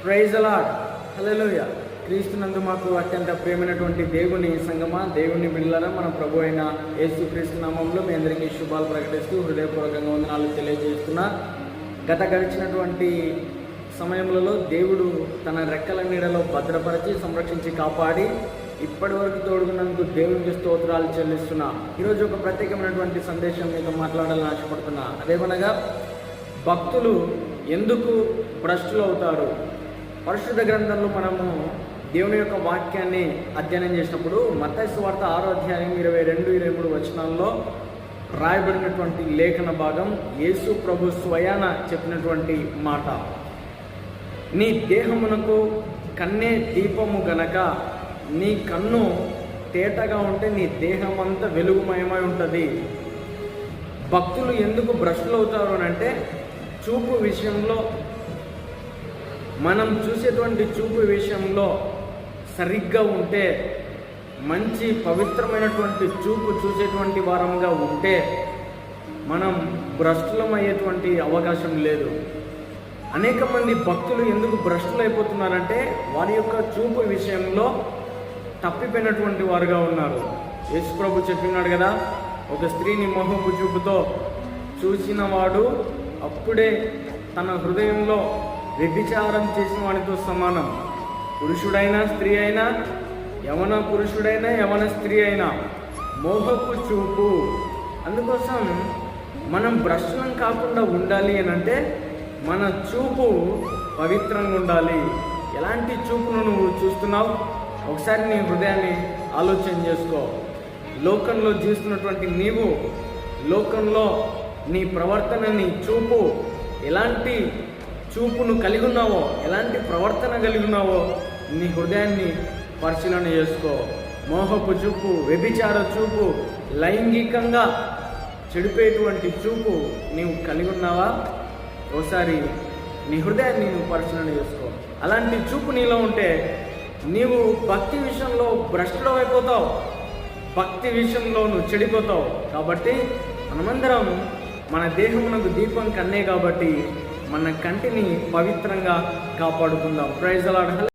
Praise the lord. హల్లెలూయా. క్రీస్తునందు మాకు అత్యంత ప్రియమైనటువంటి దేవుని సంగమా, దేవుని బిడ్డలారా, మన ప్రభు అయిన యేసుక్రీస్తు నామంలో మీ అందరికీ శుభాలు ప్రకటిస్తూ హృదయపూర్వకంగా వందనాలు తెలియజేస్తున్నా. గడిచినటువంటి సమయములలో దేవుడు తన రెక్కల నీడలో భద్రపరిచి సంరక్షించి కాపాడి ఇప్పటి వరకు తోడుకున్నందుకు దేవునికి స్తోత్రాలు చెల్లిస్తున్నా. ఈరోజు ఒక ప్రత్యేకమైనటువంటి సందేశం మీతో మాట్లాడాలని ఆశపడుతున్నా. అదేమనగా, భక్తులు ఎందుకు భ్రష్టులు అవుతారు? పరిశుద్ధ గ్రంథంలో మనము దేవుని యొక్క వాక్యాన్ని అధ్యయనం చేసినప్పుడు మత్తయి సువార్త 6వ అధ్యాయం 22-23 వచనాల్లో రాయబడినటువంటి లేఖన భాగం యేసు ప్రభు స్వయాన చెప్పినటువంటి మాట. నీ దేహమునకు కన్నే దీపము గనక నీ కన్ను తేటగా ఉంటే నీ దేహం అంతా వెలుగుమయమై ఉంటుంది. భక్తులు ఎందుకు భ్రష్టులు అవుతారు అని అంటే, చూపు విషయంలో, మనం చూసేటువంటి చూపు విషయంలో సరిగ్గా ఉంటే, మంచి పవిత్రమైనటువంటి చూపు చూసేటువంటి వారంగా ఉంటే మనం భ్రష్టులం అయ్యేటువంటి అవకాశం లేదు. అనేక మంది భక్తులు ఎందుకు భ్రష్టులు అయిపోతున్నారంటే, వారి యొక్క చూపు విషయంలో తప్పిపోయినటువంటి వారుగా ఉన్నారు. యేసు ప్రభు చెప్పినాడు కదా, ఒక స్త్రీని మోహపు చూపుతో చూసిన వాడు అప్పుడే తన హృదయంలో వ్యభిచారం చేసిన వాడితో సమానం. పురుషుడైనా స్త్రీ అయినా, యవన పురుషుడైనా యవన స్త్రీ అయినా మోహపు చూపు. అందుకోసం మనం భ్రష్టులం కాకుండా ఉండాలి అని అంటే మన చూపు పవిత్రంగా ఉండాలి. ఎలాంటి చూపును నువ్వు చూస్తున్నావు? ఒకసారి నీ హృదయాన్ని ఆలోచన చేసుకో. లోకంలో జీవిస్తున్నటువంటి నీవు, లోకంలో నీ ప్రవర్తన, నీ చూపు, ఎలాంటి చూపును కలిగి ఉన్నావో, ఎలాంటి ప్రవర్తన కలిగి ఉన్నావో నీ హృదయాన్ని పరిశీలన చేసుకో. మోహపు చూపు, వ్యభిచార చూపు, లైంగికంగా చెడిపోయేటువంటి చూపు నీవు కలిగి ఉన్నావా? ఒకసారి నీ హృదయాన్ని నువ్వు పరిశీలన చేసుకో. అలాంటి చూపు నీలో ఉంటే నీవు భక్తి విషయంలో భ్రష్టుడు అయిపోతావు, భక్తి విషయంలో నువ్వు చెడిపోతావు. కాబట్టి మనమందరం మన దేహమునకు దీపం కన్నే కాబట్టి మన కంటిని పవిత్రంగా కాపాడుకుందాం. Praise the lord.